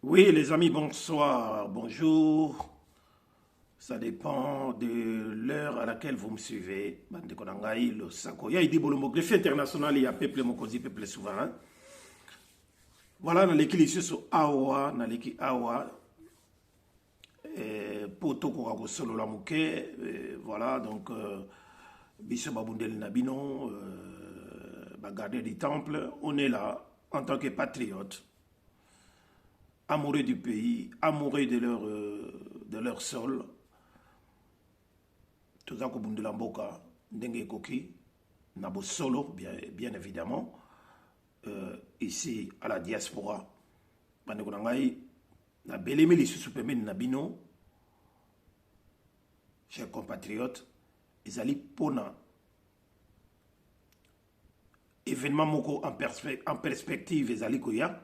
Oui, les amis, bonsoir, bonjour. Ça dépend de l'heure à laquelle vous me suivez. Bande Konangai, le Sako. Il y a dit Bolombo, greffe international, il y a peuple Mokosi, peuple souverain. Voilà, dans l'équipe ici sur Awa, dans l'équipe Awa, pour tout le solo la mouké, voilà, donc, Bisso Babundel Nabino, gardien du temple, on est là en tant que patriote, amoureux du pays, amoureux de leur sol. Tout ça, comme de la Mboka, Ndenge Koki, Nabo Solo, bien évidemment, ici à la diaspora. Bandekonangai, na Belemeli Susupemen Nabino, chers compatriotes, ils allaient pona événement moko en perspective, ils allaient koya,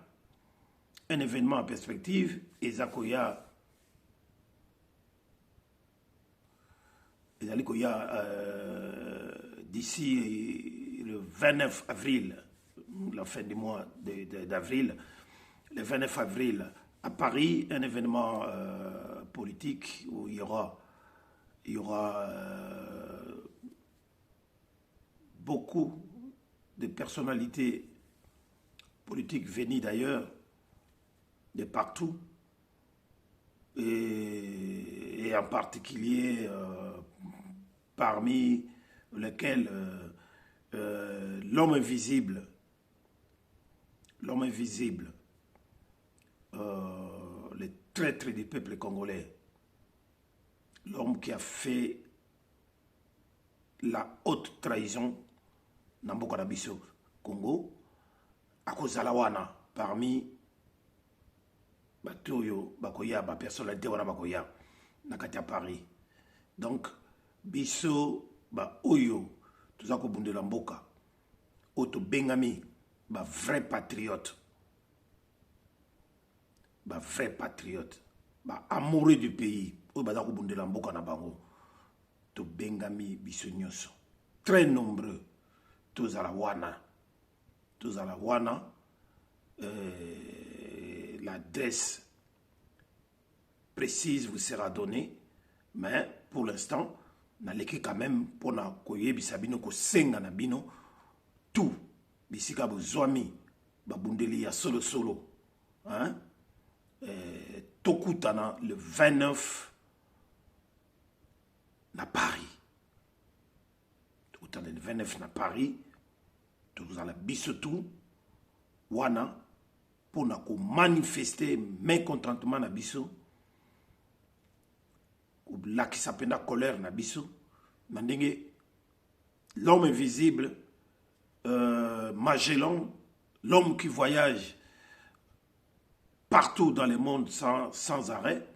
un événement en perspective, ils allaient d'ici le 29 avril, la fin du mois d'avril, le 29 avril, à Paris, un événement politique où il y aura beaucoup de personnalités politiques venues d'ailleurs, de partout, et en particulier parmi lesquels l'homme invisible, le traître du peuple congolais, l'homme qui a fait la haute trahison dans Mboka Biso Congo, à cause de la wana, parmi Batoyo, Bakoya, personnalité wana Bakoya, Nakatia Paris. Donc, Biso, Oyo, tout ça qu'on de la Mboka, Oto Bengami, vrai patriote, amoureux du pays, Oyo Bada qu'on de la Mboka na bango, to Bengami Biso Nyoso, très nombreux, tous à la Wana, l'adresse précise vous sera donnée, mais pour l'instant, na leki quand même pour na koye bisabino ko senga na bino tout bisika bozwami babundeli ya solo hein, tokutana le 29 na Paris, tokutana le 29 na Paris, tozala biso tout wana pour na ko manifester mécontentement na biso, là qui s'appelle la colère na biso, l'homme invisible, Magellan, l'homme qui voyage partout dans le monde sans arrêt,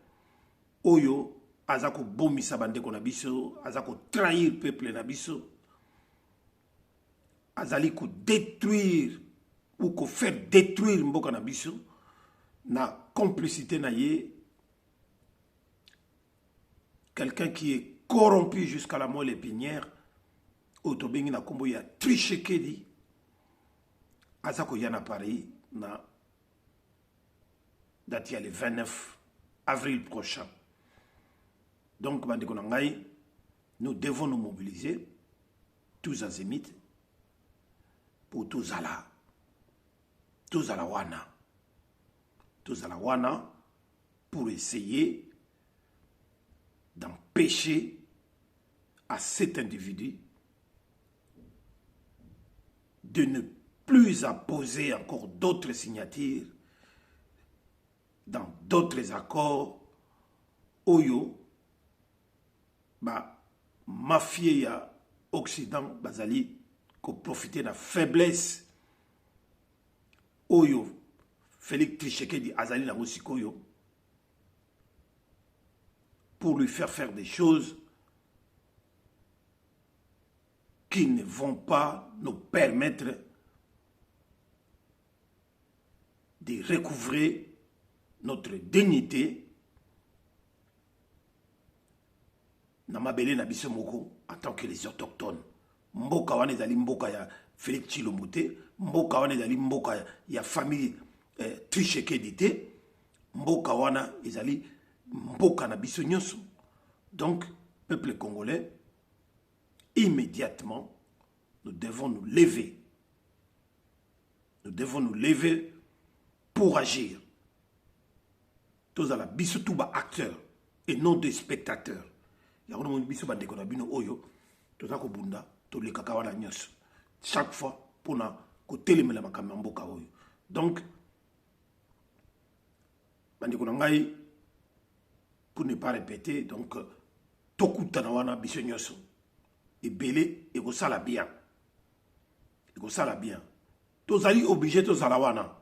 Oyo, azako bomisa bandeko na biso, azako trahir peuple na biso, azali ko détruire ou ko faire détruire mboka na biso, na complicité na ye, quelqu'un qui est corrompu jusqu'à la moelle épinière, Otobengi na kombo ya Trichekedi, azako yana Paris, na date le 29 avril prochain. Donc, nous devons nous mobiliser, tous azimuts, pour tous à la wana, pour essayer d'empêcher à cet individu de ne plus apposer encore d'autres signatures dans d'autres accords. Oyo, mafia ya Occident, bazali, ko profiter de la faiblesse. Oyo, Félix Tshisekedi azali na musikoyo, pour lui faire des choses qui ne vont pas nous permettre de recouvrer notre dignité na mabele na biso moko en tant que les autochtones. Mboka wana ezali mboka ya Félix Tshilombo te, mboka wana ezali mboka ya famille Tshisekedi te. mboka wana ezali mboka na biso nyonso. Donc peuple congolais, immédiatement nous devons nous lever. Nous devons nous lever pour agir. Tous à la biso tout ba acteurs et non des spectateurs. Ya on biso ba ndeko na bino oyo toza ko bunda to le kakawa na nyonso. Chaque fois pour na ko telemela makambo mboka oyo. Donc bandeko na ngai, pour ne pas répéter, donc tokutana wana biso nyonso ebele ekosala bien. Ekosala bien. Tozali obligé tozala wana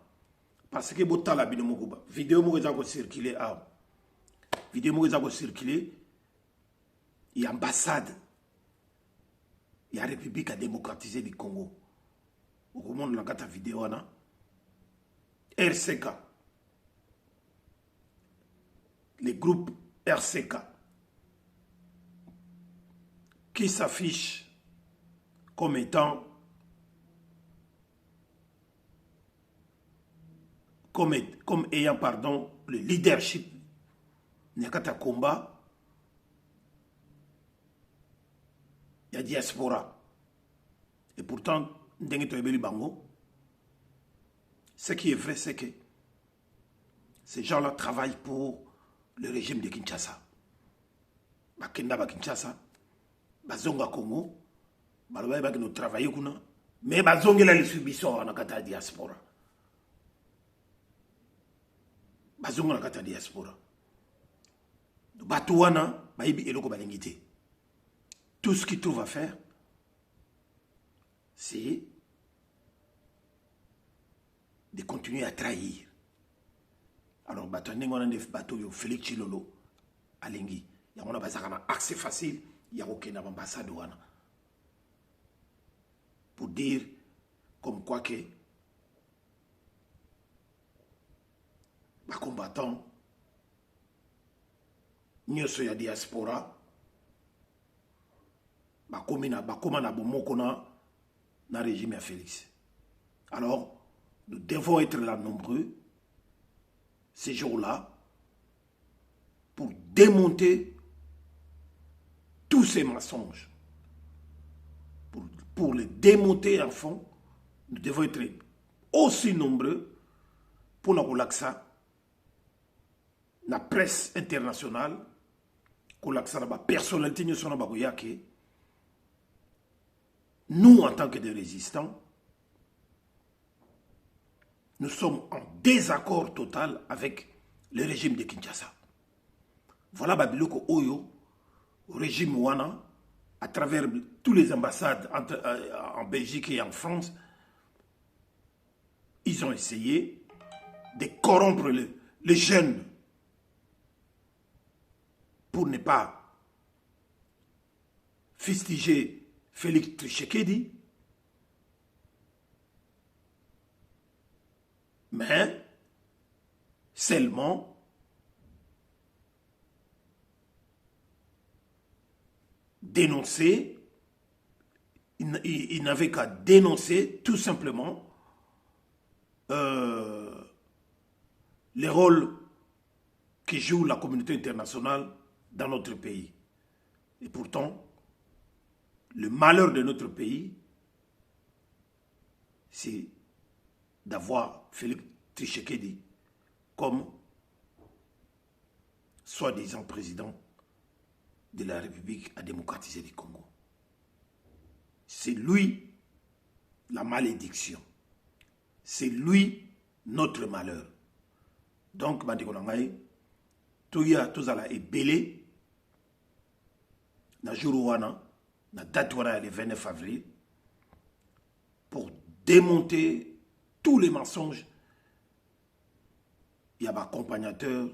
parce que botala bino mokuba vidéo moko eza ko circuler a vidéo moko eza ko circuler y ambassade ya République démocratisée du Congo okomona na kata vidéo wana RCK, les groupes RCK qui s'affichent comme étant comme ayant pardon le leadership Nyakata combat il y a diaspora et pourtant ndenge toyebeli bango, ce qui est vrai c'est que ces gens-là travaillent pour le régime de Kinshasa. Bakenda ba Kinshasa bazonga Congo baloba ba que travailler kuna mais bazongela les subissons na kata diaspora. Bazonga na kata diaspora. Batouana, baïbi eloko balingité. Tout ce qu'ils trouvent à faire, c'est de continuer à trahir. Alors, on a des bateaux, Félix Chilolo, Alingi. Il y a un accès facile, il y a aucune ambassade. Pour dire, comme quoi que, les combattants, nyonso ya diaspora bakoma na bomoko na régime ya Félix. Alors nous devons être là nombreux ces jours-là pour démonter tous ces mensonges. Pour les démonter en fond, nous devons être aussi nombreux pour nous relaxer la presse internationale, la personnalité nous en tant que des résistants, nous sommes en désaccord total avec le régime de Kinshasa. Voilà Babiloko Oyo, régime Wana, à travers tous les ambassades en Belgique et en France, ils ont essayé de corrompre les jeunes pour ne pas fustiger Félix Tshisekedi, mais seulement dénoncer, il n'avait qu'à dénoncer tout simplement le rôle que joue la communauté internationale dans notre pays. Et pourtant, le malheur de notre pays, c'est d'avoir Félix Tshisekedi comme soi-disant président de la République démocratisée du Congo. C'est lui la malédiction. C'est lui notre malheur. Donc, Bandekonangaï, Touya Tozala est belé, na jour wana, na date wana le 29 avril, pour démonter tous les mensonges. Il y a des accompagnateurs,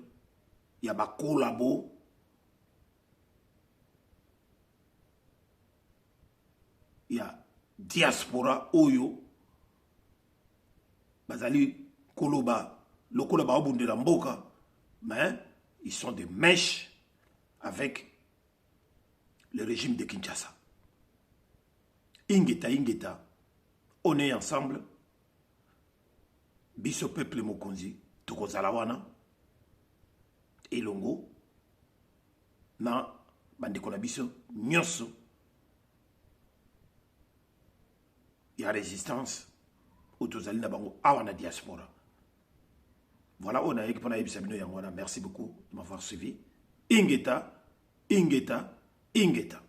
il y a des collabos, il y a diaspora oyo, bazali koloba, le koloba obunde la mboka, mais ils sont des mèches avec le régime de Kinshasa. Ingeta, on est ensemble, biso peuple mokonzi, tokozala wana, elongo na bandeko na biso nyonso ya résistance autozali na bango awa na diaspora. Voilà, on a équipe pour la merci beaucoup de m'avoir suivi. Ingeta, Ingeta, Ingeta.